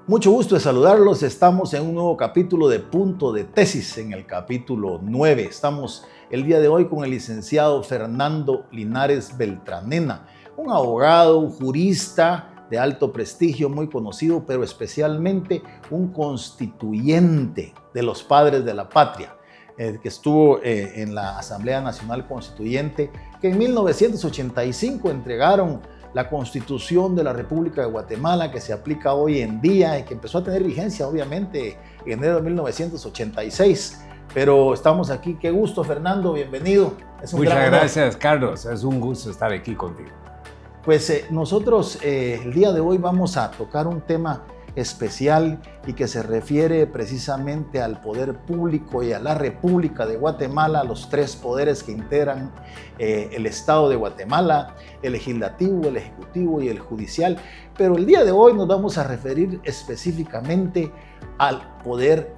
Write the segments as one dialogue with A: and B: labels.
A: Mucho gusto de saludarlos. Estamos en un nuevo capítulo de Punto de Tesis, en el capítulo 9. Estamos el día de hoy con el licenciado Fernando Linares Beltranena, un abogado, un jurista de alto prestigio, muy conocido, pero especialmente un constituyente de los padres de la patria, que estuvo en la Asamblea Nacional Constituyente, que en 1985 entregaron la Constitución de la República de Guatemala, que se aplica hoy en día y que empezó a tener vigencia, obviamente, en enero de 1986. Pero estamos aquí. Qué gusto, Fernando, bienvenido.
B: Muchas gracias, Carlos. Es un gusto estar aquí contigo.
A: Pues nosotros el día de hoy vamos a tocar un tema especial y que se refiere precisamente al poder público y a la República de Guatemala, los tres poderes que integran el Estado de Guatemala: el legislativo, el ejecutivo y el judicial. Pero el día de hoy nos vamos a referir específicamente al poder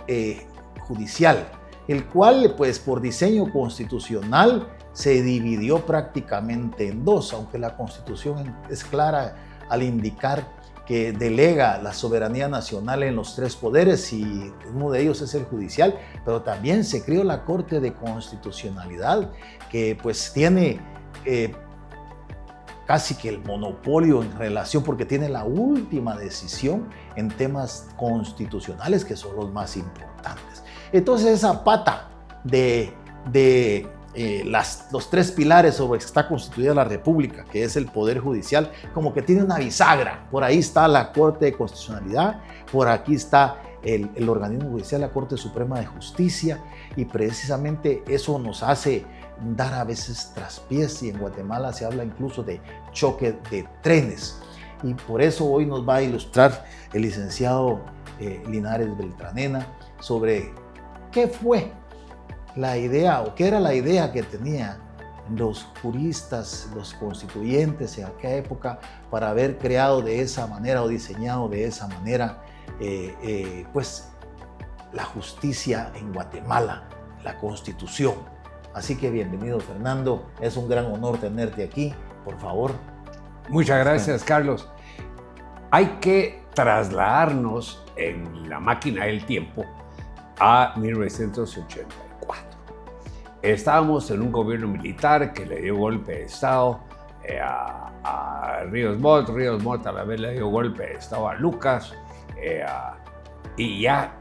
A: judicial, el cual, pues, por diseño constitucional se dividió prácticamente en dos, aunque la Constitución es clara al indicar que delega la soberanía nacional en los tres poderes, y uno de ellos es el judicial. Pero también se creó la Corte de Constitucionalidad, que pues tiene casi que el monopolio en relación, porque tiene la última decisión en temas constitucionales, que son los más importantes. Entonces, esa pata de los tres pilares sobre que está constituida la República, que es el Poder Judicial, como que tiene una bisagra. Por ahí está la Corte de Constitucionalidad, por aquí está el organismo judicial, la Corte Suprema de Justicia, y precisamente eso nos hace dar a veces traspiés, y en Guatemala se habla incluso de choque de trenes. Y por eso hoy nos va a ilustrar el licenciado Linares Beltranena sobre qué fue la idea, o qué era la idea que tenían los juristas, los constituyentes en aquella época, para haber creado de esa manera o diseñado de esa manera pues la justicia en Guatemala, la Constitución. Así que bienvenido, Fernando, es un gran honor tenerte aquí, por favor.
B: Muchas gracias, Carlos. Hay que trasladarnos en la máquina del tiempo a 1984. Estábamos en un gobierno militar que le dio golpe de Estado a Ríos Montt. Ríos Montt a la vez le dio golpe de Estado a Lucas, y ya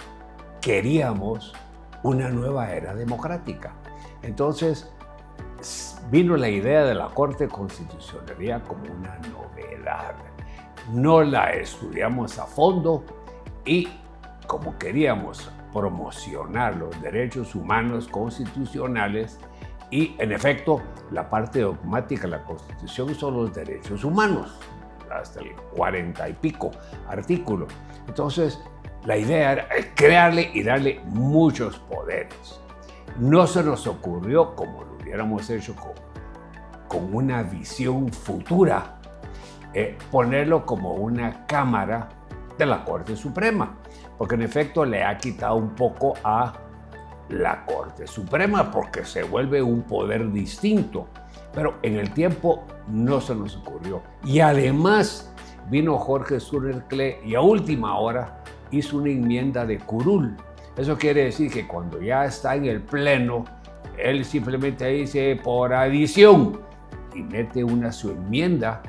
B: queríamos una nueva era democrática. Entonces vino la idea de la Corte Constitucional como una novedad. No la estudiamos a fondo, y como queríamos promocionar los derechos humanos constitucionales, y en efecto la parte dogmática de la Constitución son los derechos humanos, hasta el 40 y pico artículo. Entonces la idea era crearle y darle muchos poderes. No se nos ocurrió, como lo hubiéramos hecho con una visión futura, ponerlo como una cámara de la Corte Suprema, porque en efecto le ha quitado un poco a la Corte Suprema, porque se vuelve un poder distinto. Pero en el tiempo no se nos ocurrió. Y además vino Jorge Sturzenegger y a última hora hizo una enmienda de curul. Eso quiere decir que cuando ya está en el pleno, él simplemente dice por adición y mete su enmienda,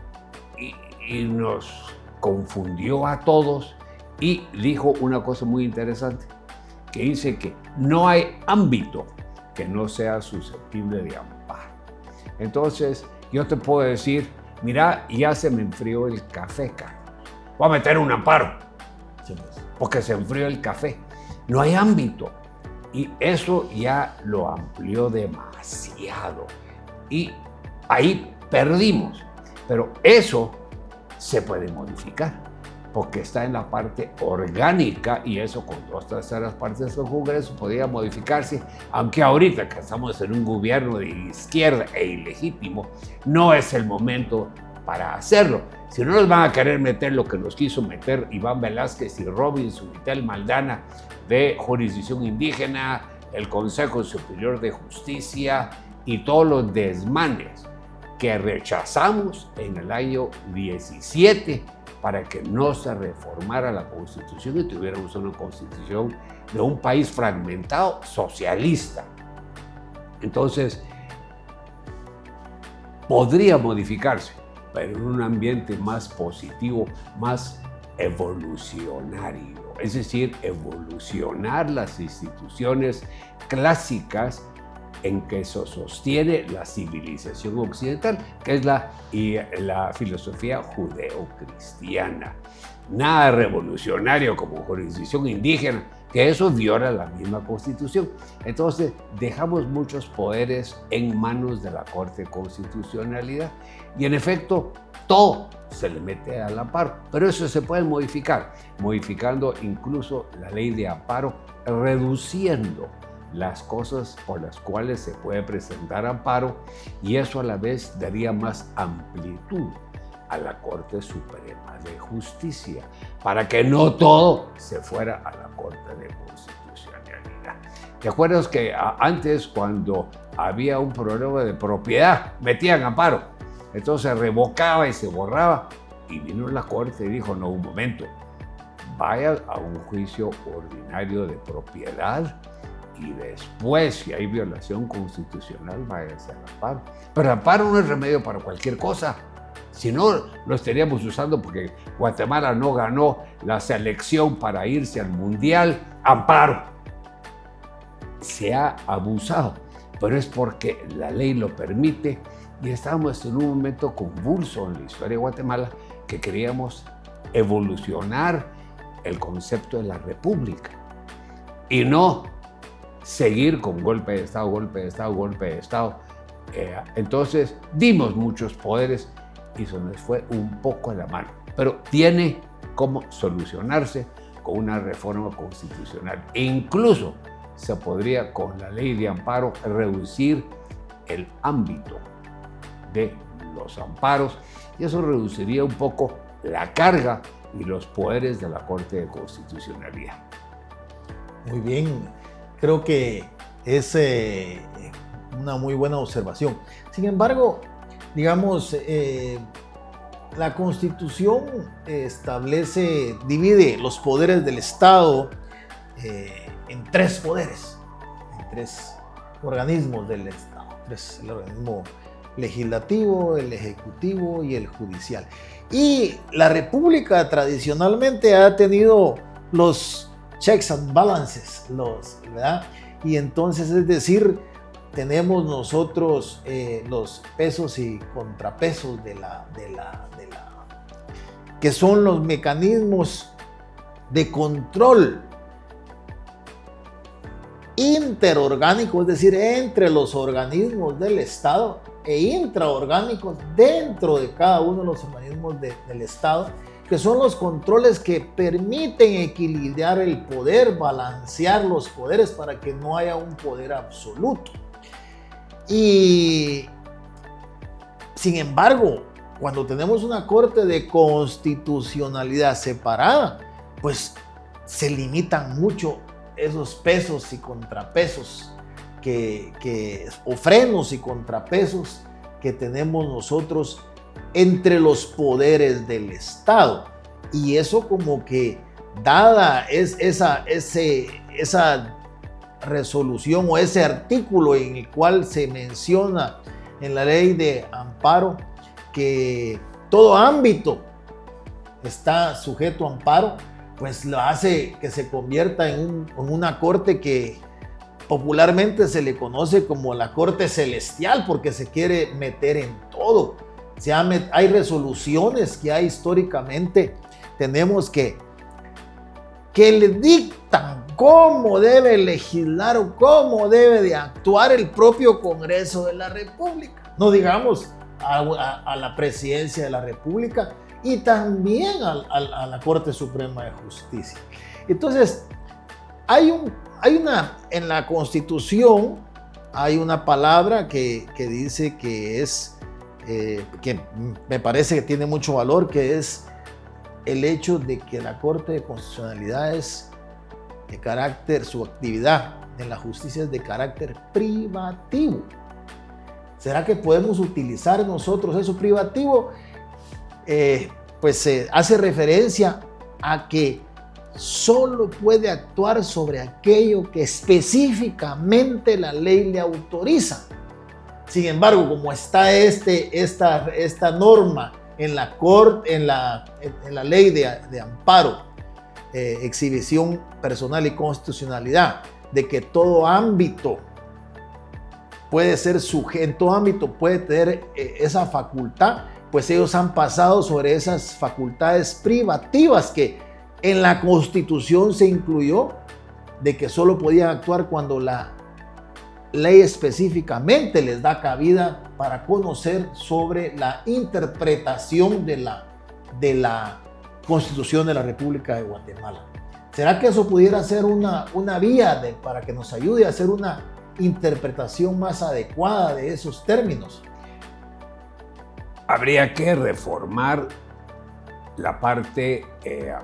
B: y nos confundió a todos. Y dijo una cosa muy interesante, que dice que no hay ámbito que no sea susceptible de amparo. Entonces, yo te puedo decir, mira, ya se me enfrió el café, Carlos. Voy a meter un amparo, porque se enfrió el café. No hay ámbito. Y eso ya lo amplió demasiado. Y ahí perdimos. Pero eso se puede modificar, porque está en la parte orgánica, y eso con 2/3 partes del Congreso podría modificarse, aunque ahorita que estamos en un gobierno de izquierda e ilegítimo, no es el momento para hacerlo. Si no nos van a querer meter lo que nos quiso meter Iván Velázquez y Robinson y Tel Maldana de jurisdicción indígena, el Consejo Superior de Justicia y todos los desmanes que rechazamos en el año 17 para que no se reformara la Constitución y tuviéramos una Constitución de un país fragmentado socialista. Entonces, podría modificarse, pero en un ambiente más positivo, más evolucionario. Es decir, evolucionar las instituciones clásicas en que se sostiene la civilización occidental, que es la filosofía judeo-cristiana. Nada revolucionario como jurisdicción indígena, que eso viola la misma Constitución. Entonces, dejamos muchos poderes en manos de la Corte de Constitucionalidad y, en efecto, todo se le mete al amparo. Pero eso se puede modificar, modificando incluso la ley de amparo, reduciendo las cosas por las cuales se puede presentar amparo, y eso a la vez daría más amplitud a la Corte Suprema de Justicia, para que no todo se fuera a la Corte de Constitucionalidad. ¿Te acuerdas que antes, cuando había un problema de propiedad, metían amparo? Entonces se revocaba y se borraba, y vino la Corte y dijo, no, un momento, vaya a un juicio ordinario de propiedad, y después, si hay violación constitucional, váyase al amparo. Pero amparo no es remedio para cualquier cosa. Si no, lo estaríamos usando porque Guatemala no ganó la selección para irse al Mundial. Amparo. Se ha abusado, pero es porque la ley lo permite, y estamos en un momento convulso en la historia de Guatemala, que queríamos evolucionar el concepto de la república y no seguir con golpe de Estado, golpe de Estado, golpe de Estado. Entonces dimos muchos poderes y se nos fue un poco de la mano. Pero tiene cómo solucionarse con una reforma constitucional. E incluso se podría, con la ley de amparo, reducir el ámbito de los amparos, y eso reduciría un poco la carga y los poderes de la Corte de Constitucionalidad.
A: Muy bien. Creo que es una muy buena observación. Sin embargo, digamos, la Constitución divide los poderes del Estado en tres poderes, en tres organismos del Estado. El organismo legislativo, el ejecutivo y el judicial. Y la República tradicionalmente ha tenido los checks and balances, ¿verdad? Y entonces, es decir, tenemos nosotros los pesos y contrapesos que son los mecanismos de control interorgánicos, es decir, entre los organismos del Estado e intraorgánicos dentro de cada uno de los organismos del Estado, que son los controles que permiten equilibrar el poder, balancear los poderes para que no haya un poder absoluto. Y sin embargo, cuando tenemos una Corte de Constitucionalidad separada, pues se limitan mucho esos pesos y contrapesos o frenos y contrapesos que tenemos nosotros entre los poderes del Estado. Y eso, como que dada esa resolución o ese artículo en el cual se menciona en la ley de amparo que todo ámbito está sujeto a amparo, pues lo hace que se convierta en una corte que popularmente se le conoce como la Corte Celestial, porque se quiere meter en todo. Hay resoluciones que hay históricamente, tenemos que le dictan cómo debe legislar o cómo debe de actuar el propio Congreso de la República. No digamos a la Presidencia de la República y también a la Corte Suprema de Justicia. Entonces, en la Constitución hay una palabra que dice que es, que me parece que tiene mucho valor, que es el hecho de que la Corte de Constitucionalidad es de carácter, su actividad en la justicia es de carácter privativo. ¿Será que podemos utilizar nosotros eso privativo? Pues hace referencia a que solo puede actuar sobre aquello que específicamente la ley le autoriza. Sin embargo, como está esta norma en la ley de amparo, exhibición personal y constitucionalidad, de que todo ámbito puede ser sujeto, en todo ámbito puede tener esa facultad, pues ellos han pasado sobre esas facultades privativas que en la Constitución se incluyó, de que solo podían actuar cuando la ley específicamente les da cabida para conocer sobre la interpretación de la Constitución de la República de Guatemala. ¿Será que eso pudiera ser una vía para que nos ayude a hacer una interpretación más adecuada de esos términos?
B: Habría que reformar la parte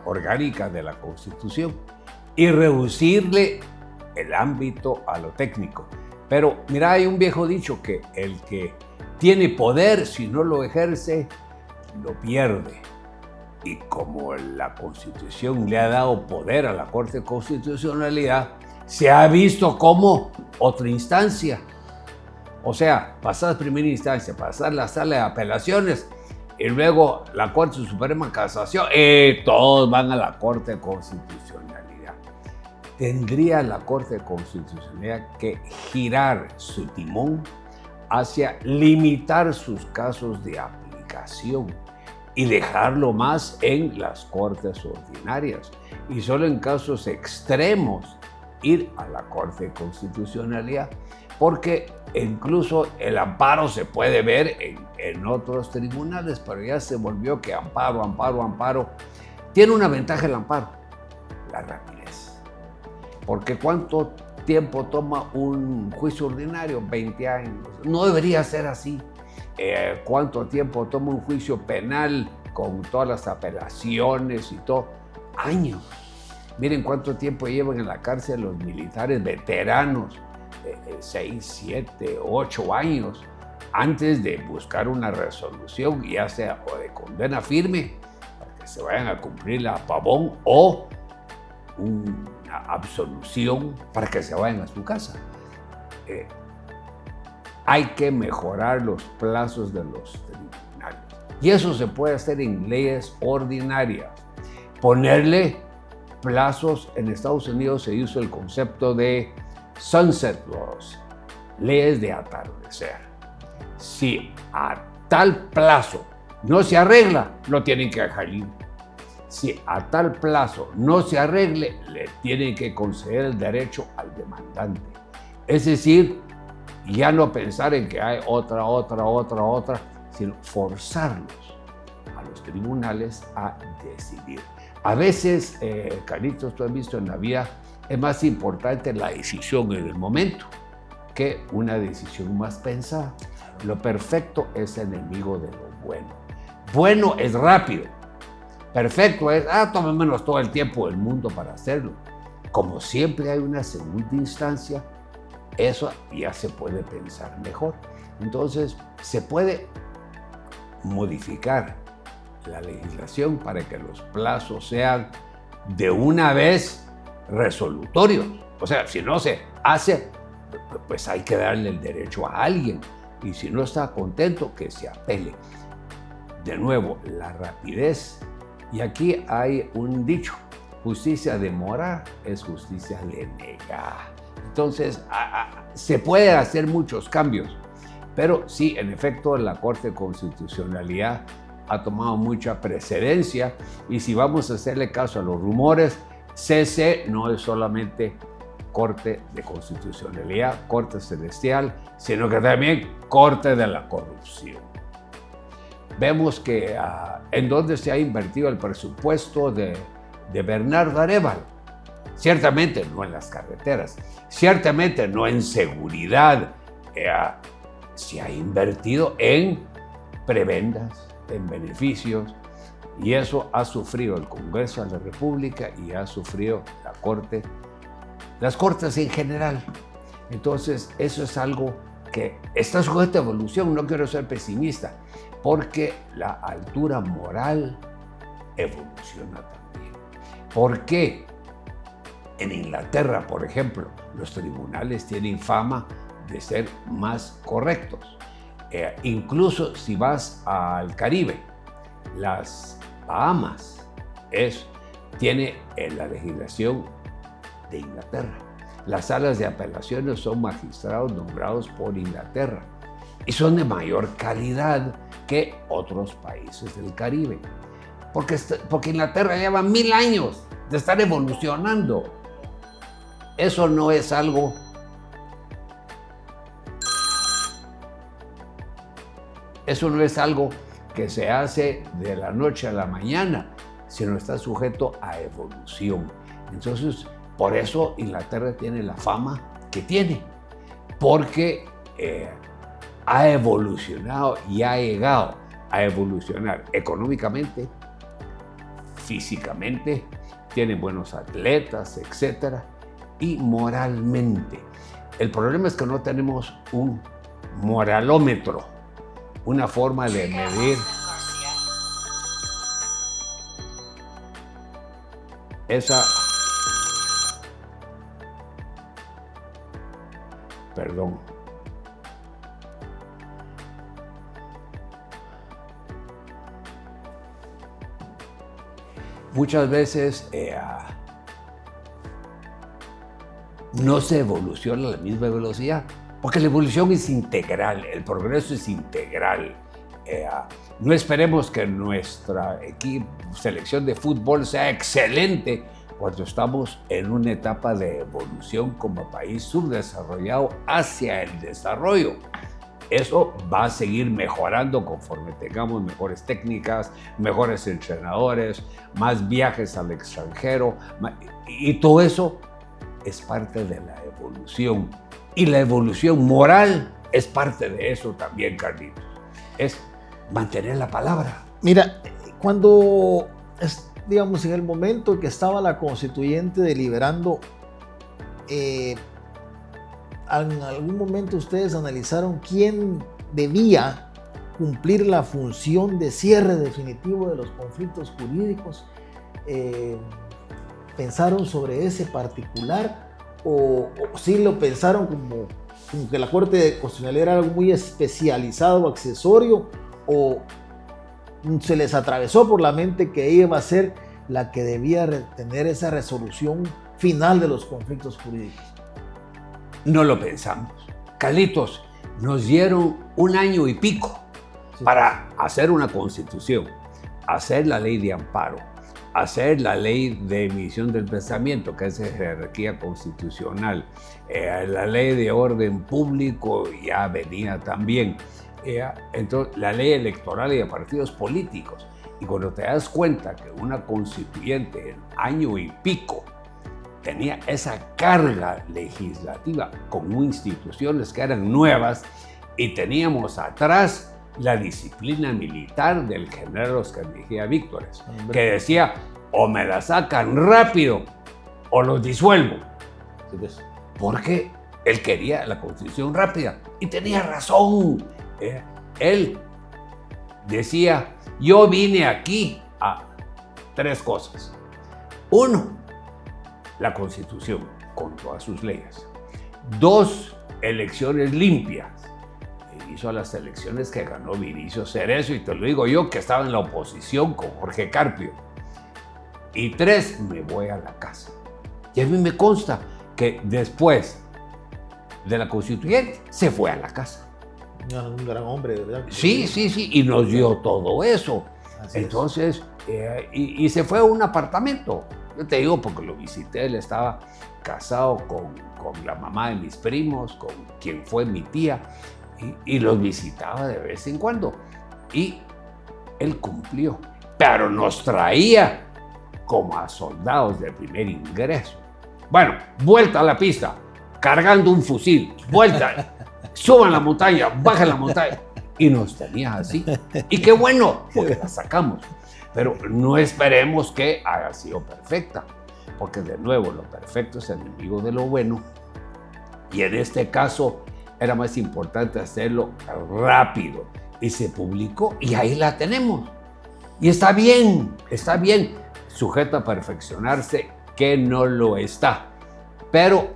B: orgánica de la Constitución y reducirle el ámbito a lo técnico. Pero mira, hay un viejo dicho que el que tiene poder, si no lo ejerce, lo pierde. Y como la Constitución le ha dado poder a la Corte de Constitucionalidad, se ha visto como otra instancia. O sea, pasar primera instancia, pasar la sala de apelaciones y luego la Corte Suprema de Casación, todos van a la Corte de Constitucionalidad. Tendría la Corte de Constitucionalidad que girar su timón hacia limitar sus casos de aplicación y dejarlo más en las cortes ordinarias. Y solo en casos extremos ir a la Corte de Constitucionalidad, porque incluso el amparo se puede ver en otros tribunales, pero ya se volvió que amparo. Tiene una ventaja el amparo, la rapidez. Porque ¿cuánto tiempo toma un juicio ordinario? 20 años. No debería ser así. ¿Cuánto tiempo toma un juicio penal con todas las apelaciones y todo? Años. Miren cuánto tiempo llevan en la cárcel los militares veteranos, 6, 7, 8 años, antes de buscar una resolución, ya sea o de condena firme, para que se vayan a cumplir la pavón, o una absolución para que se vayan a su casa. Hay que mejorar los plazos de los tribunales. Y eso se puede hacer en leyes ordinarias. Ponerle plazos. En Estados Unidos se hizo el concepto de sunset laws, leyes de atardecer. Si a tal plazo no se arregla, lo tienen que dejar libre. Si a tal plazo no se arregle, le tienen que conceder el derecho al demandante. Es decir, ya no pensar en que hay otra, sino forzarlos a los tribunales a decidir. A veces, Carlitos, tú has visto en la vida, es más importante la decisión en el momento que una decisión más pensada. Lo perfecto es enemigo de lo bueno. Bueno es rápido. Perfecto es, tomémonos todo el tiempo del mundo para hacerlo. Como siempre hay una segunda instancia, eso ya se puede pensar mejor. Entonces, se puede modificar la legislación para que los plazos sean de una vez resolutorios. O sea, si no se hace, pues hay que darle el derecho a alguien. Y si no está contento, que se apele. De nuevo, la rapidez. Y aquí hay un dicho: justicia demorada es justicia denegada. Entonces, se pueden hacer muchos cambios, pero sí, en efecto, la Corte de Constitucionalidad ha tomado mucha precedencia, y si vamos a hacerle caso a los rumores, CC no es solamente Corte de Constitucionalidad, Corte Celestial, sino que también Corte de la Corrupción. Vemos que en dónde se ha invertido el presupuesto de Bernardo Arévalo. Ciertamente no en las carreteras, ciertamente no en seguridad. Se ha invertido en prebendas, en beneficios, y eso ha sufrido el Congreso de la República y ha sufrido la Corte, las Cortes en general. Entonces, eso es algo que está sujeto a evolución, no quiero ser pesimista, porque la altura moral evoluciona también. ¿Por qué? En Inglaterra, por ejemplo, los tribunales tienen fama de ser más correctos. Incluso si vas al Caribe, las Bahamas tiene la legislación de Inglaterra. Las salas de apelaciones son magistrados nombrados por Inglaterra y son de mayor calidad que otros países del Caribe. Porque Inglaterra lleva 1000 años de estar evolucionando. Eso no es algo que se hace de la noche a la mañana, sino está sujeto a evolución. Entonces, por eso Inglaterra tiene la fama que tiene, porque ha evolucionado y ha llegado a evolucionar económicamente, físicamente, tiene buenos atletas, etcétera, y moralmente. El problema es que no tenemos un moralómetro, una forma de medir esa... Perdón. Muchas veces no se evoluciona a la misma velocidad, porque la evolución es integral, el progreso es integral. No esperemos que nuestra selección de fútbol sea excelente cuando estamos en una etapa de evolución como país subdesarrollado hacia el desarrollo. Eso va a seguir mejorando conforme tengamos mejores técnicas, mejores entrenadores, más viajes al extranjero, y todo eso es parte de la evolución. Y la evolución moral es parte de eso también, Carlitos. Es mantener la palabra.
A: Mira, cuando, digamos, en el momento que estaba la constituyente deliberando, en algún momento ustedes analizaron quién debía cumplir la función de cierre definitivo de los conflictos jurídicos. ¿Pensaron sobre ese particular o sí lo pensaron como que la Corte de Constitucionalidad era algo muy especializado o accesorio, o se les atravesó por la mente que ella iba a ser la que debía tener esa resolución final de los conflictos jurídicos?
B: No lo pensamos. Carlitos, nos dieron 1 año y pico para hacer una constitución, hacer la ley de amparo, hacer la ley de emisión del pensamiento, que es jerarquía constitucional, la ley de orden público ya venía también, entonces la ley electoral y de partidos políticos. Y cuando te das cuenta que una constituyente en 1 año y pico tenía esa carga legislativa con instituciones que eran nuevas, y teníamos atrás la disciplina militar del general Oscar Mejía Víctores, que decía, o me la sacan rápido o los disuelvo. Porque él quería la constitución rápida y tenía razón. Él decía, yo vine aquí a 3 cosas. 1, la Constitución con todas sus leyes. 2, elecciones limpias. Hizo las elecciones que ganó Vinicio Cerezo, y te lo digo yo que estaba en la oposición con Jorge Carpio. Y 3, me voy a la casa. Y a mí me consta que después de la constituyente se fue a la casa.
A: Un gran hombre, ¿verdad?
B: Sí, y nos dio todo eso. Así entonces, y se fue a un apartamento. Yo te digo porque lo visité, él estaba casado con la mamá de mis primos, con quien fue mi tía, y los visitaba de vez en cuando. Y él cumplió, pero nos traía como a soldados de primer ingreso. Bueno, vuelta a la pista, cargando un fusil, vuelta, suban la montaña, bajan la montaña, y nos tenía así. Y qué bueno, porque la sacamos. Pero no esperemos que haya sido perfecta, porque de nuevo lo perfecto es enemigo de lo bueno, y en este caso era más importante hacerlo rápido. Y se publicó y ahí la tenemos. Y está bien, sujeto a perfeccionarse, que no lo está. Pero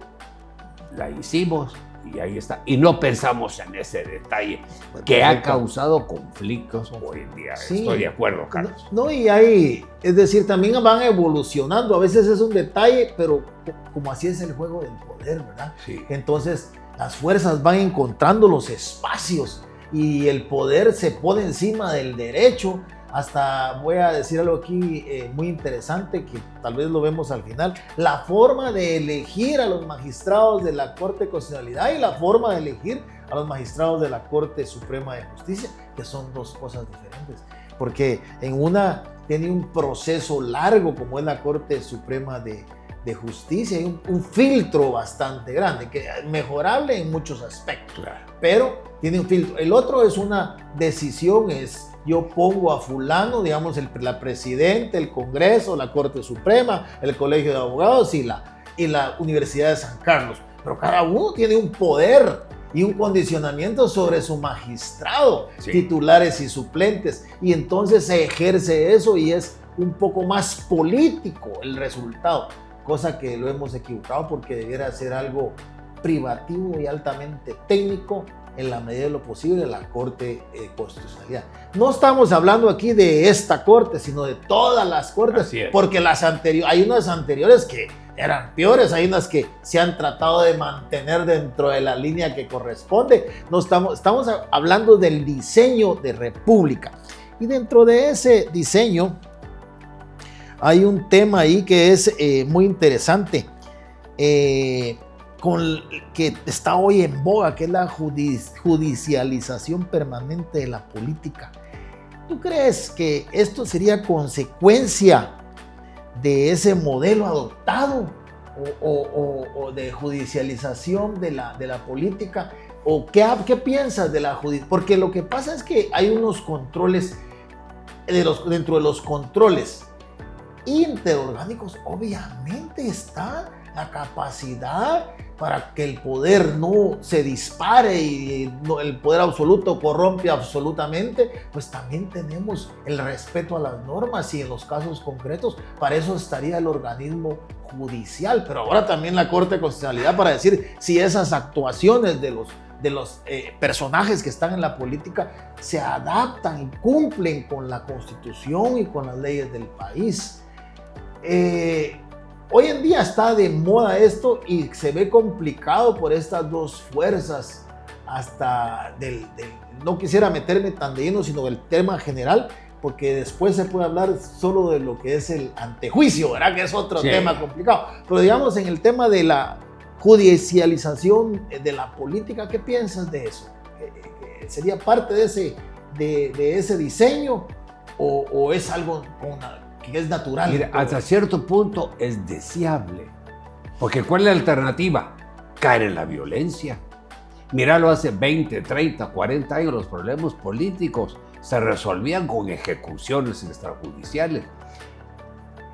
B: la hicimos y ahí está. Y no pensamos en ese detalle que ha causado conflictos hoy en día. Sí. Estoy de acuerdo, Carlos.
A: No, y ahí, es decir, también van evolucionando. A veces es un detalle, pero como así es el juego del poder, ¿verdad?
B: Sí.
A: Entonces, las fuerzas van encontrando los espacios y el poder se pone encima del derecho. Hasta voy a decir algo aquí muy interesante, que tal vez lo vemos al final, la forma de elegir a los magistrados de la Corte de Constitucionalidad y la forma de elegir a los magistrados de la Corte Suprema de Justicia, que son dos cosas diferentes, porque en una tiene un proceso largo como es la Corte Suprema de Justicia, hay un filtro bastante grande, que es mejorable en muchos aspectos, claro, pero tiene un filtro. El otro es una decisión, es yo pongo a fulano, digamos, la presidenta, el Congreso, la Corte Suprema, el Colegio de Abogados y la Universidad de San Carlos. Pero cada uno tiene un poder y un condicionamiento sobre su magistrado, sí, titulares y suplentes. Y entonces se ejerce eso y es un poco más político el resultado. Cosa que lo hemos equivocado porque debiera ser algo privativo y altamente técnico en la medida de lo posible la Corte de Constitucionalidad. No estamos hablando aquí de esta Corte, sino de todas las Cortes, porque hay unas anteriores que eran peores, hay unas que se han tratado de mantener dentro de la línea que corresponde. No estamos hablando del diseño de república. Y dentro de ese diseño hay un tema ahí que es muy interesante, que está hoy en boga, que es la judicialización permanente de la política. ¿Tú crees que esto sería consecuencia de ese modelo adoptado o de judicialización de la política? ¿O qué piensas de la judicialización? Porque lo que pasa es que hay unos controles, dentro de los controles interorgánicos, obviamente está la capacidad para que el poder no se dispare y el poder absoluto corrompe absolutamente. Pues también tenemos el respeto a las normas y en los casos concretos para eso estaría el organismo judicial, pero ahora también la Corte de Constitucionalidad para decir si esas actuaciones de los personajes que están en la política se adaptan y cumplen con la Constitución y con las leyes del país. Hoy en día está de moda esto y se ve complicado por estas dos fuerzas, hasta no quisiera meterme tan de lleno, sino del tema general, porque después se puede hablar solo de lo que es el antejuicio, ¿verdad? Que es otro tema complicado. Pero digamos, en el tema de la judicialización de la política, ¿qué piensas de eso? ¿Sería parte de ese diseño o es algo que es natural?
B: Mira, hasta cierto punto es deseable, porque ¿cuál es la alternativa? Caer en la violencia. Míralo, hace 20, 30, 40 años los problemas políticos se resolvían con ejecuciones extrajudiciales.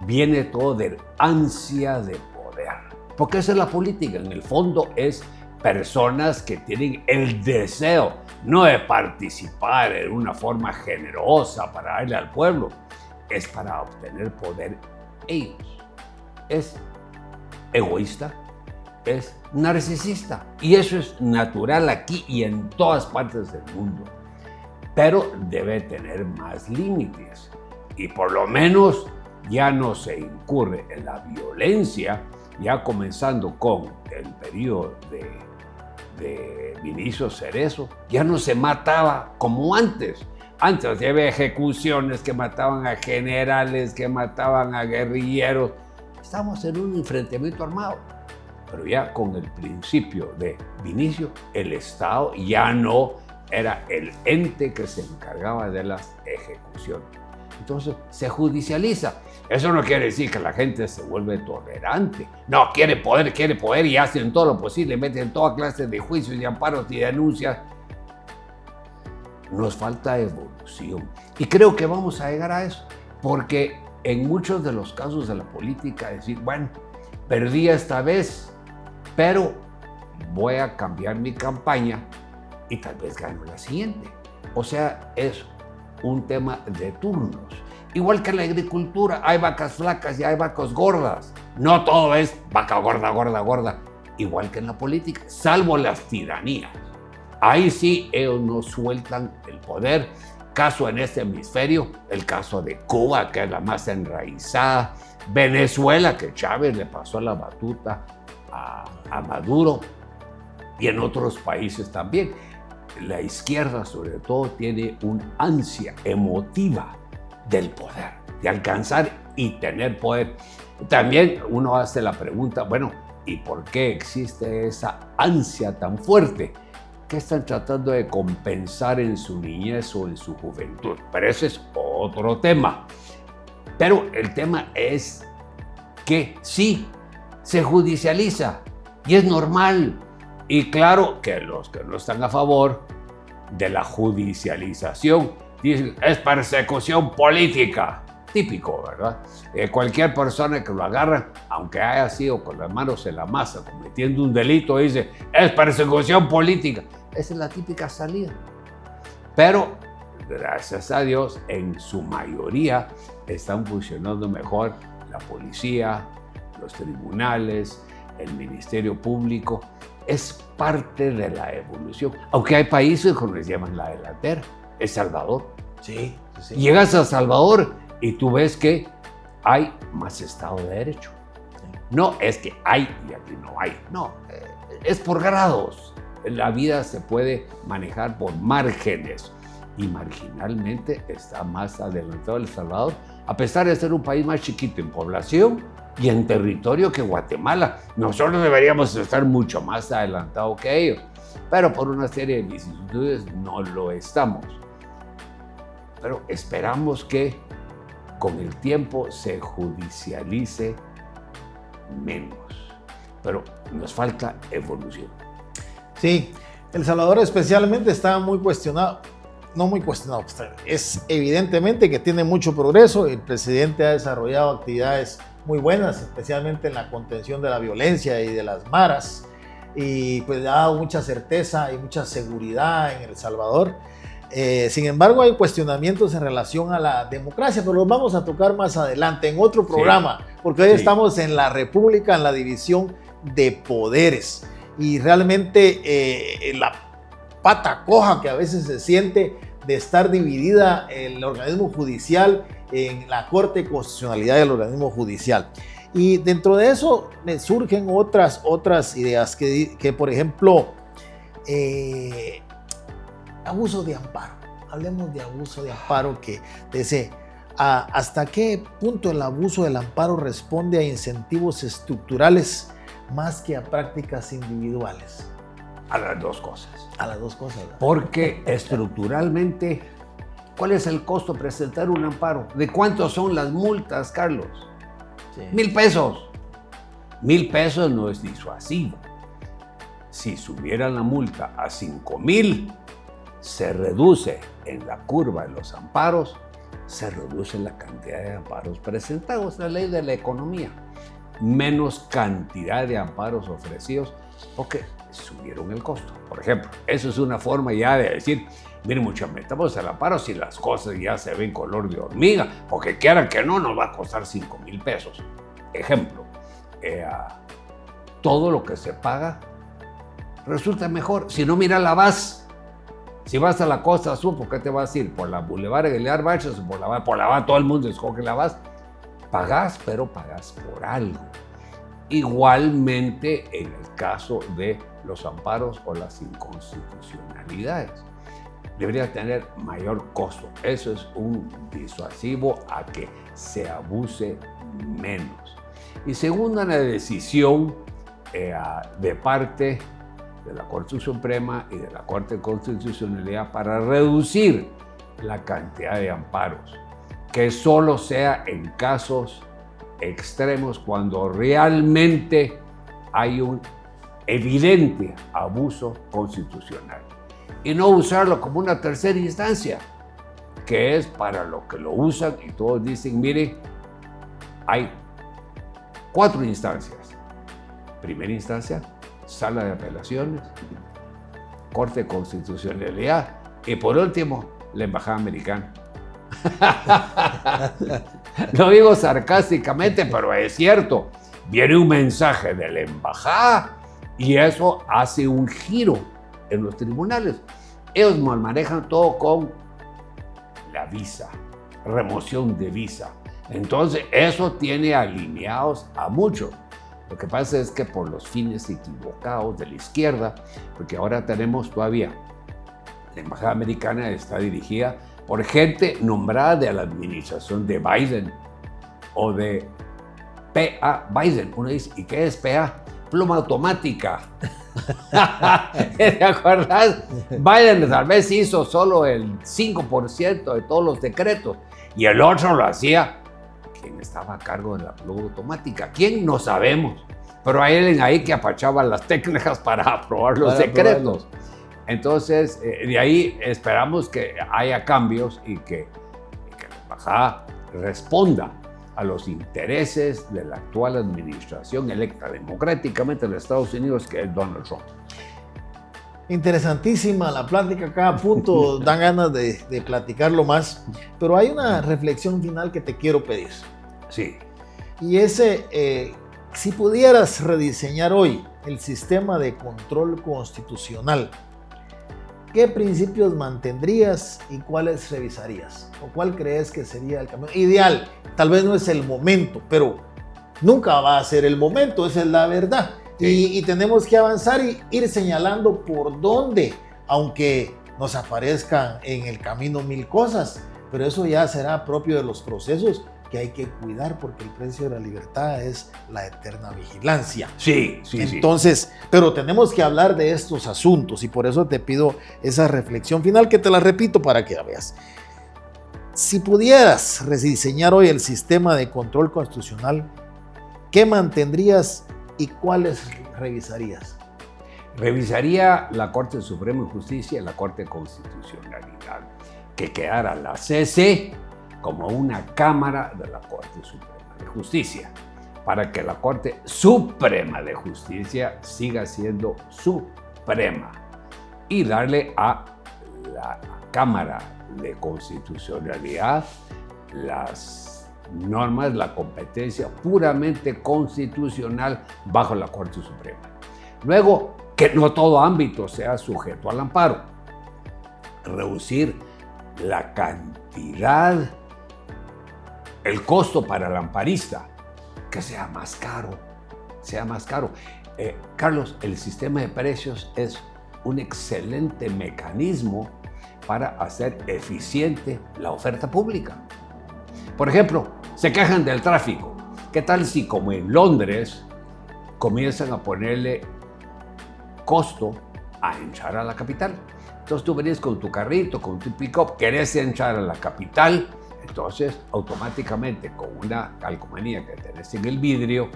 B: Viene todo de ansia de poder, porque esa es la política. En el fondo es personas que tienen el deseo no de participar en una forma generosa para darle al pueblo, es para obtener poder ellos. Es egoísta, es narcisista. Y eso es natural aquí y en todas partes del mundo. Pero debe tener más límites. Y por lo menos ya no se incurre en la violencia, ya comenzando con el periodo de Vinicio Cerezo, ya no se mataba como antes. Antes había ejecuciones que mataban a generales, que mataban a guerrilleros. Estamos en un enfrentamiento armado. Pero ya con el principio de Vinicio, el Estado ya no era el ente que se encargaba de las ejecuciones. Entonces se judicializa. Eso no quiere decir que la gente se vuelve tolerante. No, quiere poder y hacen todo lo posible, meten toda clase de juicios y amparos y denuncias. Nos falta evolución. Y creo que vamos a llegar a eso, porque en muchos de los casos de la política decir, bueno, perdí esta vez, pero voy a cambiar mi campaña y tal vez gano la siguiente. O sea, es un tema de turnos. Igual que en la agricultura, hay vacas flacas y hay vacas gordas. No todo es vaca gorda, gorda, gorda. Igual que en la política, salvo las tiranías. Ahí sí, ellos no sueltan el poder. Caso en este hemisferio, el caso de Cuba, que es la más enraizada. Venezuela, que Chávez le pasó la batuta a Maduro. Y en otros países también. La izquierda, sobre todo, tiene una ansia emotiva del poder, de alcanzar y tener poder. También uno hace la pregunta, bueno, ¿y por qué existe esa ansia tan fuerte? ¿Qué están tratando de compensar en su niñez o en su juventud? Pero ese es otro tema. Pero el tema es que sí, se judicializa y es normal. Y claro que los que no están a favor de la judicialización dicen, es persecución política. Típico, ¿verdad? Cualquier persona que lo agarra, aunque haya sido con las manos en la masa, cometiendo un delito, dice, es persecución política. Esa es la típica salida. Pero, gracias a Dios, en su mayoría están funcionando mejor la policía, los tribunales, el Ministerio Público. Es parte de la evolución. Aunque hay países que les llaman la delantera. El Salvador.
A: Sí, sí.
B: Llegas a Salvador y tú ves que hay más Estado de Derecho. Sí. No es que hay y aquí no hay. No, es por grados. La vida se puede manejar por márgenes. Y marginalmente está más adelantado El Salvador, a pesar de ser un país más chiquito en población y en territorio que Guatemala. Nosotros deberíamos estar mucho más adelantados que ellos, pero por una serie de vicisitudes no lo estamos. Pero esperamos que con el tiempo se judicialice menos, pero nos falta evolución.
A: Sí, El Salvador especialmente está muy cuestionado. No muy cuestionado, es evidentemente que tiene mucho progreso. El presidente ha desarrollado actividades muy buenas, especialmente en la contención de la violencia y de las maras, y pues ha dado mucha certeza y mucha seguridad en El Salvador. Sin embargo, hay cuestionamientos en relación a la democracia, pero los vamos a tocar más adelante en otro programa, sí, porque hoy estamos en la República, en la división de poderes, y realmente la pata coja que a veces se siente de estar dividida el organismo judicial en la Corte de Constitucionalidad y el organismo judicial. Y dentro de eso me surgen otras ideas que por ejemplo, abuso de amparo. Hablemos de abuso de amparo, que dice, ¿hasta qué punto el abuso del amparo responde a incentivos estructurales más que a prácticas individuales?
B: A las dos cosas.
A: A las dos cosas, ¿verdad?
B: Porque estructuralmente, ¿cuál es el costo de presentar un amparo? ¿De cuánto son las multas, Carlos? Sí. 1,000 pesos. 1,000 pesos no es disuasivo. Si subieran la multa a 5,000, se reduce en la curva de los amparos, se reduce la cantidad de amparos presentados. La ley de la economía. Menos cantidad de amparos ofrecidos, porque subieron el costo. Por ejemplo, eso es una forma ya de decir, miren, muchachos, metamos el amparo si las cosas ya se ven color de hormiga, porque quieran que no, nos va a costar 5,000 pesos. Ejemplo, todo lo que se paga resulta mejor. Si no, mira la VAS. Si vas a la Costa Azul, ¿por qué te vas a ir? ¿Por la Boulevard Aguilar Baches o por la VAS? Por la VAS todo el mundo escoge la VAS. Pagás, pero pagás por algo. Igualmente en el caso de los amparos o las inconstitucionalidades. Debería tener mayor costo. Eso es un disuasivo a que se abuse menos. Y segunda, la decisión de parte de la Corte Suprema y de la Corte de Constitucionalidad para reducir la cantidad de amparos, que solo sea en casos extremos, cuando realmente hay un evidente abuso constitucional, y no usarlo como una tercera instancia, que es para lo que lo usan, y todos dicen, mire, hay 4 instancias. Primera instancia, Sala de Apelaciones, Corte de Constitucionalidad y por último, la Embajada Americana. Lo digo sarcásticamente, pero es cierto. Viene un mensaje de la embajada y eso hace un giro en los tribunales. Ellos manejan todo con la visa, remoción de visa. Entonces, eso tiene alineados a muchos. Lo que pasa es que por los fines equivocados de la izquierda, porque ahora tenemos todavía, la embajada americana está dirigida por gente nombrada de la administración de Biden o de P.A. Biden. Uno dice, ¿y qué es P.A.? Pluma automática. ¿Te acuerdas? Biden tal vez hizo solo el 5% de todos los decretos y el otro lo hacía quien estaba a cargo de la pluma automática. ¿Quién? No sabemos. Pero hay alguien ahí que apachaba las técnicas para aprobar los decretos. Entonces, de ahí esperamos que haya cambios y que la embajada responda a los intereses de la actual administración electa democráticamente en Estados Unidos, que es Donald Trump.
A: Interesantísima la plática, cada punto dan ganas de platicarlo más, pero hay una reflexión final que te quiero pedir.
B: Sí.
A: Y si pudieras rediseñar hoy el sistema de control constitucional, ¿qué principios mantendrías y cuáles revisarías? ¿O cuál crees que sería el camino ideal? Tal vez no es el momento, pero nunca va a ser el momento, esa es la verdad. Sí. Y tenemos que avanzar y ir señalando por dónde, aunque nos aparezcan en el camino mil cosas, pero eso ya será propio de los procesos que hay que cuidar, porque el precio de la libertad es la eterna vigilancia.
B: Sí.
A: Entonces, pero tenemos que hablar de estos asuntos y por eso te pido esa reflexión final que te la repito para que la veas. Si pudieras rediseñar hoy el sistema de control constitucional, ¿qué mantendrías y cuáles revisarías?
B: Revisaría la Corte Suprema de Justicia y la Corte de Constitucionalidad, que quedara la CC como una cámara de la Corte Suprema de Justicia, para que la Corte Suprema de Justicia siga siendo suprema y darle a la Cámara de Constitucionalidad las normas, la competencia puramente constitucional bajo la Corte Suprema. Luego, que no todo ámbito sea sujeto al amparo. Reducir la cantidad, el costo para el amparista, que sea más caro. Carlos, el sistema de precios es un excelente mecanismo para hacer eficiente la oferta pública. Por ejemplo, se quejan del tráfico. ¿Qué tal si, como en Londres, comienzan a ponerle costo a entrar a la capital? Entonces tú venís con tu carrito, con tu pick-up, querés entrar a la capital, entonces automáticamente con una calcomanía que tenés en el vidrio,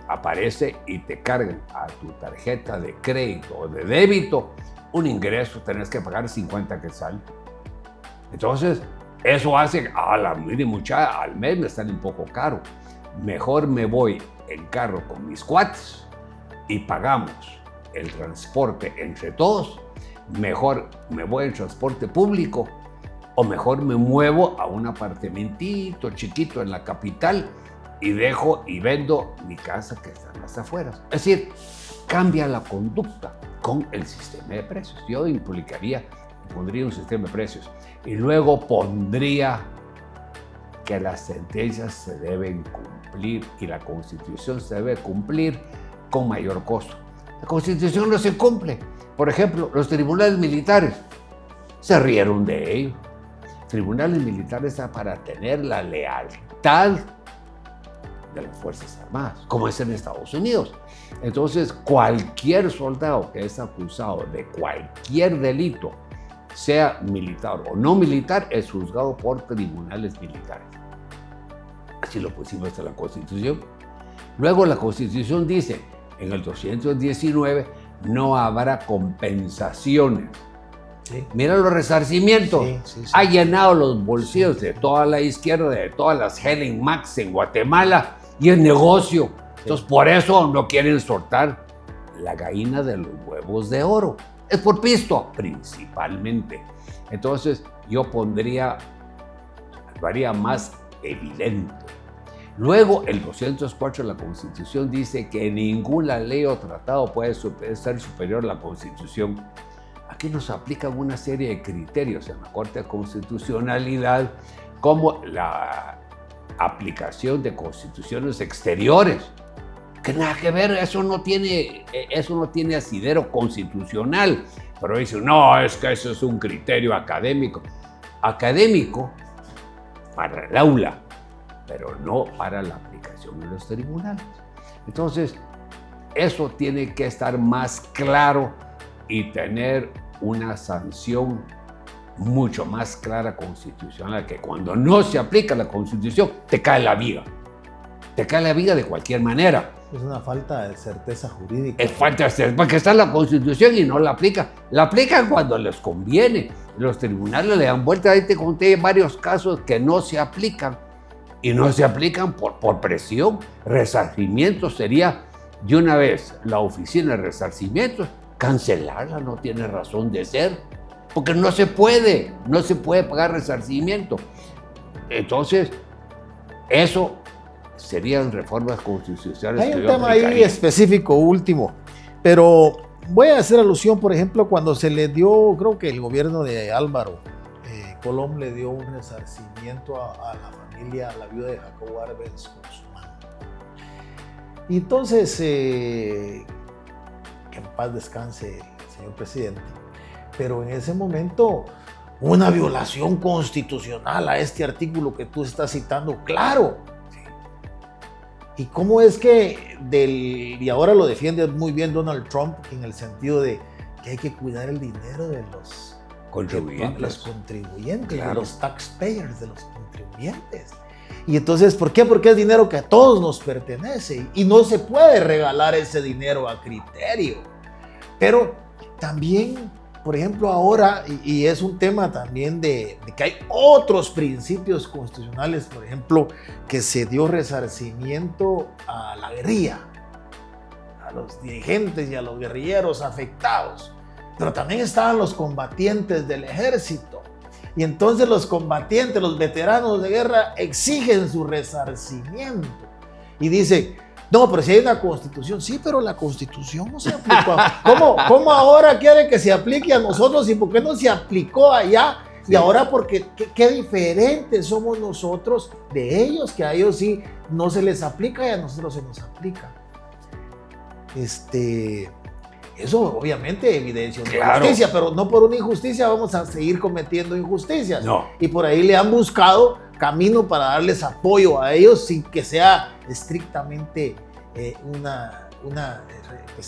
B: aparece y te cargan a tu tarjeta de crédito o de débito un ingreso, tenés que pagar 50 quetzal. Entonces, eso hace, mire muchacha, al mes me sale un poco caro. Mejor me voy en carro con mis cuates y pagamos el transporte entre todos. Mejor me voy en transporte público o mejor me muevo a un apartamentito chiquito en la capital y dejo y vendo mi casa que está en las afueras. Es decir, cambia la conducta con el sistema de precios. Yo pondría un sistema de precios y luego pondría que las sentencias se deben cumplir y la Constitución se debe cumplir con mayor costo. La Constitución no se cumple. Por ejemplo, los tribunales militares se rieron de ello. Tribunales militares están para tener la lealtad de las Fuerzas Armadas, como es en Estados Unidos. Entonces, cualquier soldado que es acusado de cualquier delito, sea militar o no militar, es juzgado por tribunales militares. Así lo pusimos en la Constitución. Luego la Constitución dice, en el 219, no habrá compensaciones. Sí. Mira los resarcimientos. Sí. Ha llenado los bolsillos de toda la izquierda, de todas las Helen Max en Guatemala y el negocio. Entonces, por eso no quieren soltar la gallina de los huevos de oro. Es por pisto, principalmente. Entonces, yo lo haría más evidente. Luego, el 204 de la Constitución dice que ninguna ley o tratado puede ser superior a la Constitución. Aquí nos aplican una serie de criterios en la Corte de Constitucionalidad, como la aplicación de constituciones exteriores. Que nada que ver, eso no tiene asidero constitucional. Pero dicen, no, es que eso es un criterio académico. Académico para el aula, pero no para la aplicación en los tribunales. Entonces, eso tiene que estar más claro y tener una sanción mucho más clara constitucional, que cuando no se aplica la Constitución, te cae la viga. Te cae la viga de cualquier manera.
A: Es una falta de certeza jurídica.
B: Es falta de certeza, porque está en la Constitución y no la aplica. La aplican cuando les conviene. Los tribunales le dan vuelta. Ahí te conté varios casos que no se aplican. Y no se aplican por presión. Resarcimiento sería, de una vez, la oficina de resarcimientos, cancelarla, no tiene razón de ser. Porque no se puede pagar resarcimiento. Entonces, eso serían reformas constitucionales.
A: Hay un tema ahí específico, último, pero voy a hacer alusión, por ejemplo, cuando se le dio, creo que el gobierno de Álvaro Colom le dio un resarcimiento a la familia, a la viuda de Jacobo Arbenz Guzmán. Y entonces, que en paz descanse el señor presidente, pero en ese momento una violación constitucional a este artículo que tú estás citando, claro. ¿Y cómo es que y ahora lo defiende muy bien Donald Trump en el sentido de que hay que cuidar el dinero de los contribuyentes, claro, de los taxpayers, de los contribuyentes? Y entonces, ¿por qué? Porque es dinero que a todos nos pertenece y no se puede regalar ese dinero a criterio. Pero también, por ejemplo, ahora, y es un tema también de que hay otros principios constitucionales, por ejemplo, que se dio resarcimiento a la guerrilla, a los dirigentes y a los guerrilleros afectados, pero también estaban los combatientes del ejército. Y entonces los combatientes, los veteranos de guerra exigen su resarcimiento. Y dicen, no, pero si hay una constitución, sí, pero la constitución no se aplicó. ¿Cómo ahora quiere que se aplique a nosotros y por qué no se aplicó allá? Sí. Y ahora porque qué diferentes somos nosotros de ellos, que a ellos sí no se les aplica y a nosotros se nos aplica. Eso obviamente evidencia una injusticia, pero no por una injusticia vamos a seguir cometiendo injusticias. No. Y por ahí le han buscado camino para darles apoyo a ellos sin que sea estrictamente una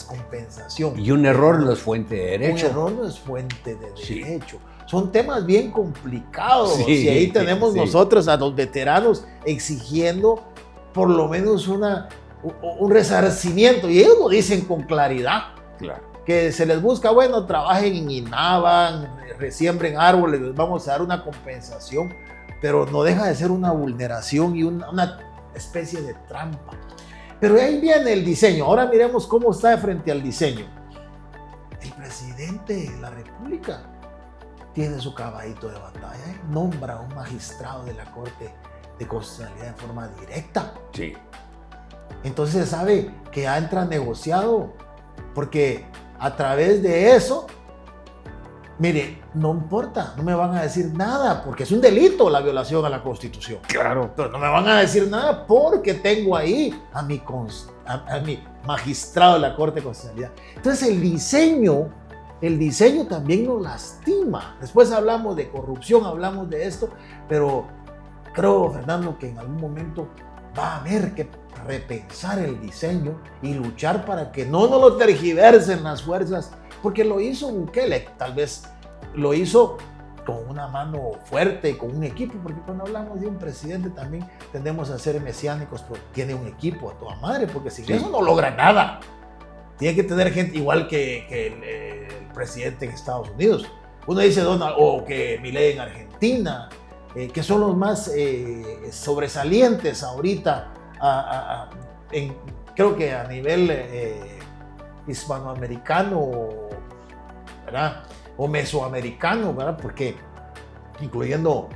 A: compensación.
B: Y un error no es fuente de derecho.
A: Un error no es fuente de derecho. Son temas bien complicados. Y ahí tenemos nosotros a los veteranos exigiendo por lo menos un resarcimiento. Y ellos lo dicen con claridad.
B: Claro.
A: Que se les busca, bueno, trabajen en INAVA, resiembren árboles, les vamos a dar una compensación, pero no deja de ser una vulneración y una especie de trampa. Pero ahí viene el diseño. Ahora miremos cómo está frente al diseño. El presidente de la República tiene su caballito de batalla, nombra a un magistrado de la Corte de Constitucionalidad en forma directa.
B: Sí.
A: Entonces se sabe que ya entra negociado, porque a través de eso, mire, no importa, no me van a decir nada, porque es un delito la violación a la Constitución.
B: Claro.
A: Pero no me van a decir nada porque tengo ahí a mi magistrado de la Corte de Constitucionalidad. Entonces el diseño también nos lastima. Después hablamos de corrupción, hablamos de esto, pero creo, Fernando, que en algún momento va a haber que repensar el diseño y luchar para que no nos lo tergiversen las fuerzas, porque lo hizo Bukele, tal vez lo hizo con una mano fuerte, con un equipo, porque cuando hablamos de un presidente también tendemos a ser mesiánicos, pero tiene un equipo a toda madre, porque sin eso no logra nada. Tiene que tener gente igual que el presidente en Estados Unidos. Uno dice Donald, o que Milei en Argentina, que son los más sobresalientes ahorita, creo que a nivel hispanoamericano, ¿verdad? O mesoamericano, ¿verdad? Porque incluyendo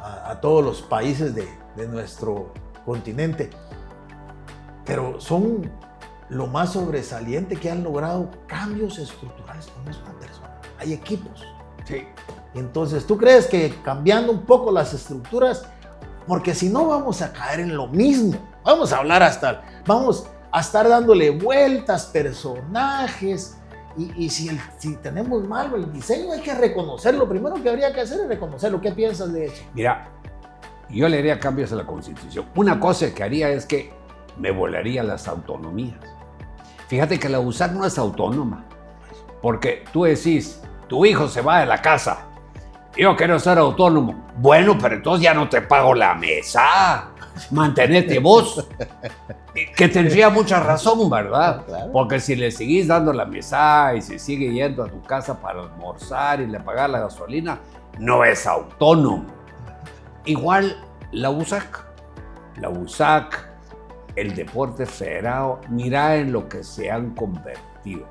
A: a todos los países de nuestro continente, pero son lo más sobresaliente que han logrado cambios estructurales. No es una persona, hay equipos.
B: Sí.
A: Entonces, ¿tú crees que cambiando un poco las estructuras, porque si no vamos a caer en lo mismo, vamos a estar dándole vueltas, personajes, y si tenemos mal el diseño hay que reconocerlo. Lo primero que habría que hacer es reconocerlo. ¿Qué piensas de eso?
B: Mira, yo le haría cambios a la Constitución. Una cosa que haría es que me volaría las autonomías. Fíjate que la USAC no es autónoma, porque tú decís, tu hijo se va de la casa, yo quiero ser autónomo. Bueno, pero entonces ya no te pago la mesa, mantenete vos. Que tendría mucha razón, ¿verdad?
A: Claro.
B: Porque si le seguís dando la mesa y se sigue yendo a tu casa para almorzar y le pagas la gasolina, no es autónomo. Igual la USAC. La USAC, el deporte federado, mira en lo que se han convertido.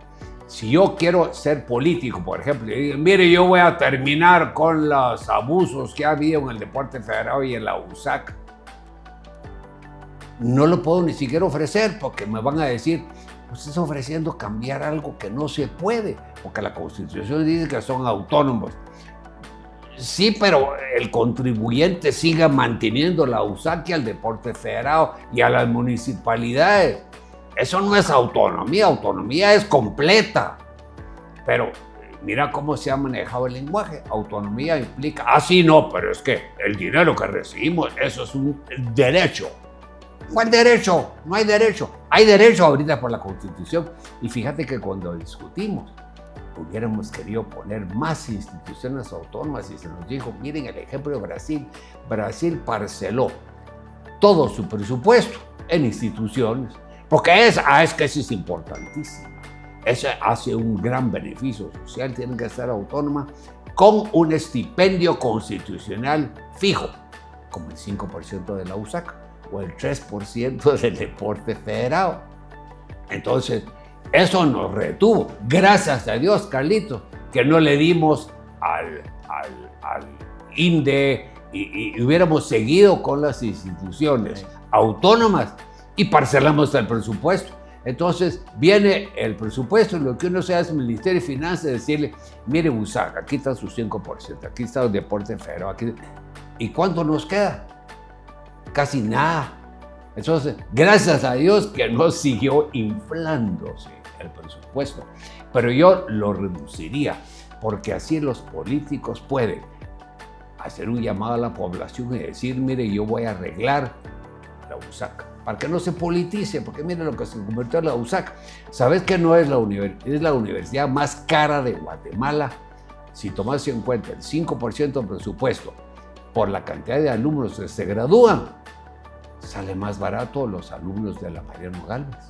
B: Si yo quiero ser político, por ejemplo, y digo, mire, yo voy a terminar con los abusos que ha habido en el deporte federado y en la USAC, no lo puedo ni siquiera ofrecer porque me van a decir, pues estás ofreciendo cambiar algo que no se puede, porque la Constitución dice que son autónomos. Sí, pero el contribuyente siga manteniendo la USAC y al deporte federado y a las municipalidades. Eso no es autonomía, autonomía es completa. Pero mira cómo se ha manejado el lenguaje. Autonomía implica, sí, no, pero es que el dinero que recibimos, eso es un derecho. ¿Cuál derecho? No hay derecho. Hay derecho ahorita por la Constitución. Y fíjate que cuando discutimos, hubiéramos querido poner más instituciones autónomas y se nos dijo, miren el ejemplo de Brasil. Brasil parceló todo su presupuesto en instituciones. Porque es que eso es importantísimo. Eso hace un gran beneficio social. Tienen que ser autónomas con un estipendio constitucional fijo, como el 5% de la USAC o el 3% del deporte federado. Entonces, eso nos retuvo. Gracias a Dios, Carlitos, que no le dimos al INDE y hubiéramos seguido con las instituciones autónomas y parcelamos el presupuesto. Entonces viene el presupuesto y lo que uno se hace en el Ministerio de Finanzas es decirle, mire USAC, aquí está su 5%, aquí está el deporte federal, aquí. ¿Y cuánto nos queda? Casi nada. Entonces, gracias a Dios que no siguió inflándose el presupuesto, pero yo lo reduciría, porque así los políticos pueden hacer un llamado a la población y decir, mire, yo voy a arreglar la USAC, para que no se politice, porque miren lo que se convirtió en la USAC. ¿Sabes que no es es la universidad más cara de Guatemala? Si tomas en cuenta el 5% del presupuesto por la cantidad de alumnos que se gradúan, sale más barato los alumnos de la Mariano Gálvez.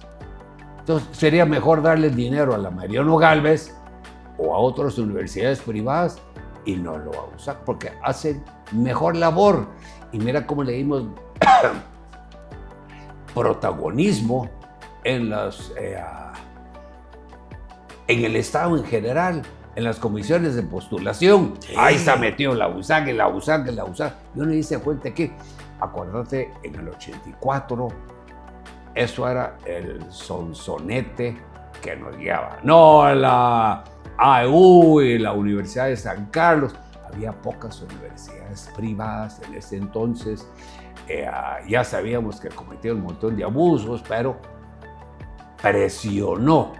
B: Entonces, sería mejor darle dinero a la Mariano Gálvez o a otras universidades privadas y no lo a USAC, porque hacen mejor labor. Y mira cómo le dimos protagonismo en el Estado en general, en las comisiones de postulación. Sí. Ahí está metido la USAC, la USAC, la USAC. Yo me hice cuenta que, acuérdate, en el 84, eso era el sonsonete que nos guiaba. No, la AEU y la Universidad de San Carlos. Había pocas universidades privadas en ese entonces. Ya sabíamos que cometían un montón de abusos, pero presionó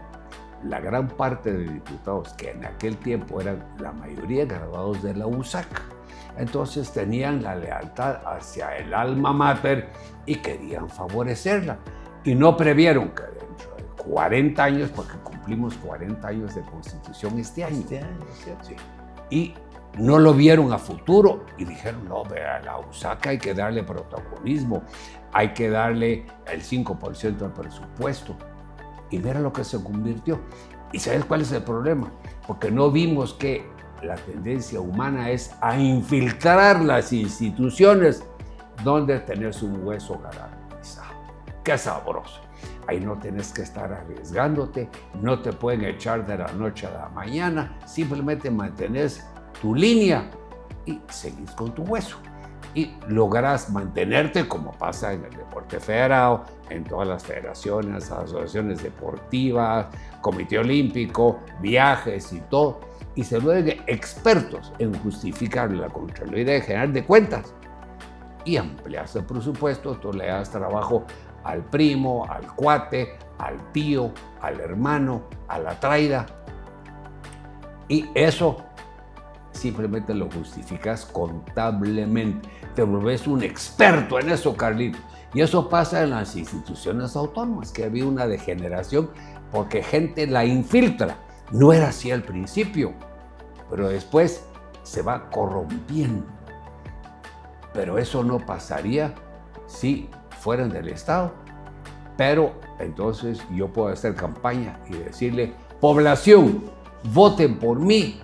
B: la gran parte de diputados que en aquel tiempo eran la mayoría graduados de la USAC. Entonces tenían la lealtad hacia el alma mater y querían favorecerla. Y no previeron que dentro de 40 años, porque cumplimos 40 años de Constitución este año. Sí. Y no lo vieron a futuro y dijeron, no, a la USAC hay que darle protagonismo, hay que darle el 5% del presupuesto. Y mira lo que se convirtió. ¿Y sabes cuál es el problema? Porque no vimos que la tendencia humana es a infiltrar las instituciones donde tenés un hueso garantizado. ¡Qué sabroso! Ahí no tienes que estar arriesgándote, no te pueden echar de la noche a la mañana, simplemente mantenés tu línea y seguís con tu hueso. Y lográs mantenerte, como pasa en el deporte federado, en todas las federaciones, asociaciones deportivas, Comité Olímpico, viajes y todo, y se vuelven expertos en justificar la Contraloría General de Cuentas. Y amplias el presupuesto, tú le das trabajo al primo, al cuate, al tío, al hermano, a la traida. Y eso simplemente lo justificas contablemente. Te volvés un experto en eso, Carlito. Y eso pasa en las instituciones autónomas, que había una degeneración porque gente la infiltra. No era así al principio, pero después se va corrompiendo. Pero eso no pasaría si fueran del Estado. Pero entonces yo puedo hacer campaña y decirle: población, voten por mí.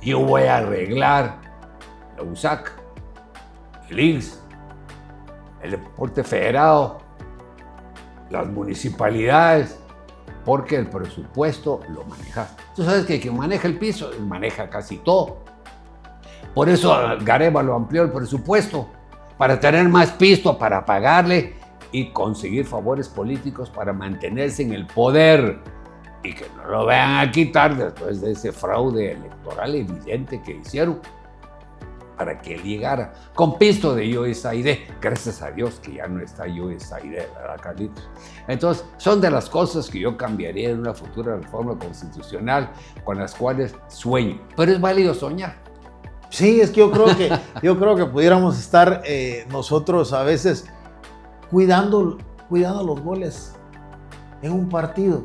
B: Yo voy a arreglar la USAC, el INSS, el deporte federado, las municipalidades, porque el presupuesto lo manejas. Tú sabes que quien maneja el piso maneja casi todo. Por eso Gareba lo amplió el presupuesto, para tener más pisto para pagarle y conseguir favores políticos para mantenerse en el poder y que no lo vayan a quitar después de ese fraude electoral evidente que hicieron para que él llegara con pisto de USAID. Gracias a Dios que ya no está USAID, ¿verdad, Carlitos? Entonces, son de las cosas que yo cambiaría en una futura reforma constitucional con las cuales sueño. Pero es válido soñar.
A: Sí, es que yo creo que pudiéramos estar nosotros a veces cuidando los goles en un partido.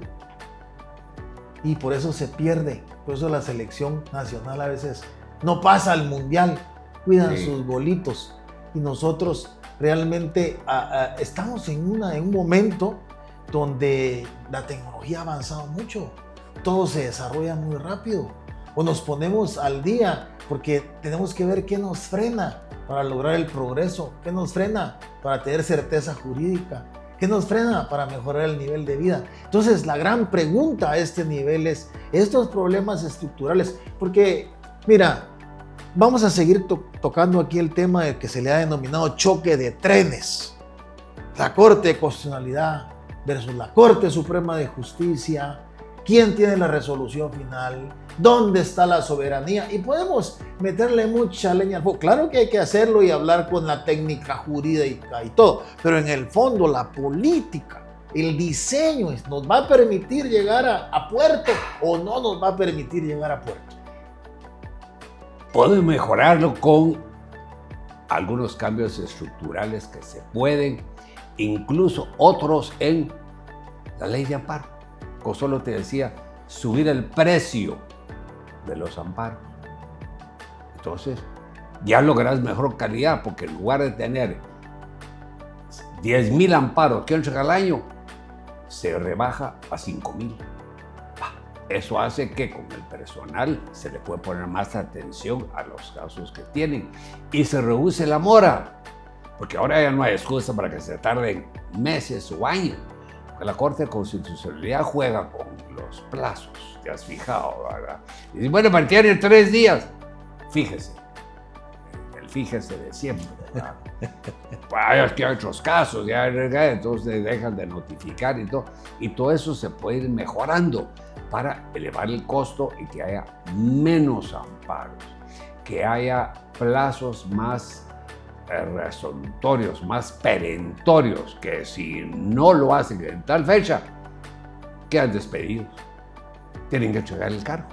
A: Y por eso se pierde. Por eso la selección nacional a veces no pasa al mundial. Cuidan sus golitos. Y nosotros realmente estamos en un momento donde la tecnología ha avanzado mucho. Todo se desarrolla muy rápido. O nos ponemos al día porque tenemos que ver qué nos frena para lograr el progreso, qué nos frena para tener certeza jurídica, qué nos frena para mejorar el nivel de vida. Entonces, la gran pregunta a este nivel es estos problemas estructurales, porque, mira, vamos a seguir tocando aquí el tema del que se le ha denominado choque de trenes. La Corte de Constitucionalidad versus la Corte Suprema de Justicia. ¿Quién tiene la resolución final? ¿Dónde está la soberanía? Y podemos meterle mucha leña al fuego. Claro que hay que hacerlo y hablar con la técnica jurídica y todo, pero en el fondo la política, el diseño nos va a permitir llegar a puerto o no nos va a permitir llegar a puerto.
B: Pueden mejorarlo con algunos cambios estructurales que se pueden, incluso otros en la ley de amparo. Como solo te decía, subir el precio de los amparos. Entonces, ya lograrás mejor calidad, porque en lugar de tener 10,000 amparos que entran al año, se rebaja a 5,000. Eso hace que con el personal se le puede poner más atención a los casos que tienen y se reduce la mora, porque ahora ya no hay excusa para que se tarden meses o años. La Corte de Constitucionalidad juega con los plazos, te has fijado, ¿verdad? Y dice, bueno, tienen 3 días. Fíjese, el fíjese de siempre, ¿verdad? Pues es que hay otros casos, ya, entonces dejan de notificar y todo eso se puede ir mejorando para elevar el costo y que haya menos amparos, que haya plazos más resolutorios, más perentorios, que si no lo hacen en tal fecha, quedan despedidos, tienen que entregar el cargo.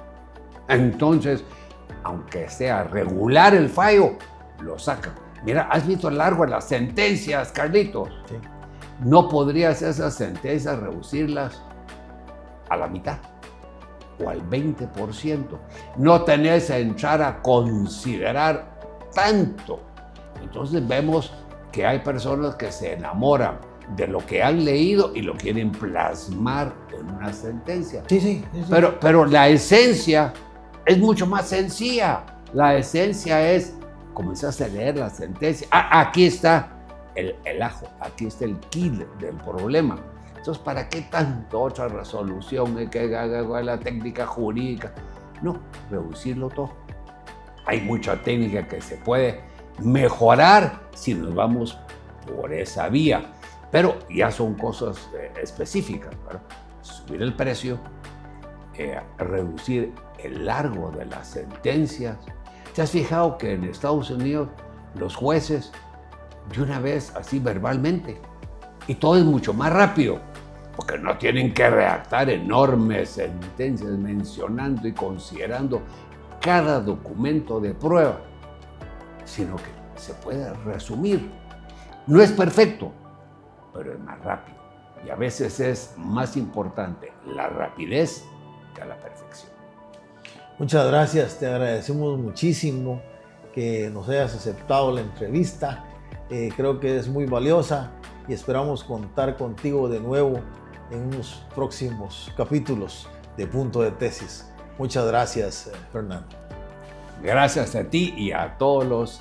B: Entonces, aunque sea regular el fallo, lo sacan. Mira, ¿has visto el largo de las sentencias, Carlitos?
A: Sí.
B: No podrías esas sentencias reducirlas a la mitad o al 20%. No tenés que entrar a considerar tanto. Entonces vemos que hay personas que se enamoran de lo que han leído y lo quieren plasmar en una sentencia.
A: Sí.
B: Pero la esencia es mucho más sencilla. La esencia es, comenzaste a leer la sentencia. Aquí está el ajo, aquí está el quid del problema. Entonces, ¿para qué tanto otra resolución que haga la técnica jurídica? No, reducirlo todo. Hay mucha técnica que se puede mejorar si nos vamos por esa vía, pero ya son cosas específicas, ¿verdad? Subir el precio, reducir el largo de las sentencias. ¿Te has fijado que en Estados Unidos los jueces de una vez así verbalmente y todo es mucho más rápido porque no tienen que redactar enormes sentencias mencionando y considerando cada documento de prueba, sino que se puede resumir? No es perfecto, pero es más rápido y a veces es más importante la rapidez que la perfección.
A: Muchas gracias, te agradecemos muchísimo que nos hayas aceptado la entrevista. Creo que es muy valiosa y esperamos contar contigo de nuevo en unos próximos capítulos de Punto de Tesis. Muchas gracias, Fernando.
B: Gracias a ti y a todos los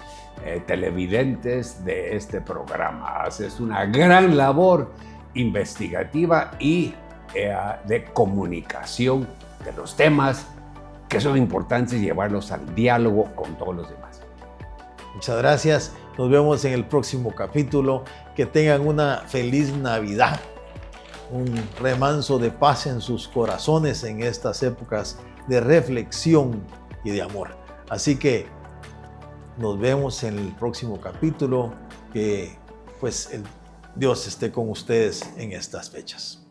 B: televidentes de este programa. Haces una gran labor investigativa y de comunicación de los temas que son importantes y llevarlos al diálogo con todos los demás.
A: Muchas gracias. Nos vemos en el próximo capítulo. Que tengan una feliz Navidad. Un remanso de paz en sus corazones en estas épocas de reflexión y de amor. Así que nos vemos en el próximo capítulo. Que pues Dios esté con ustedes en estas fechas.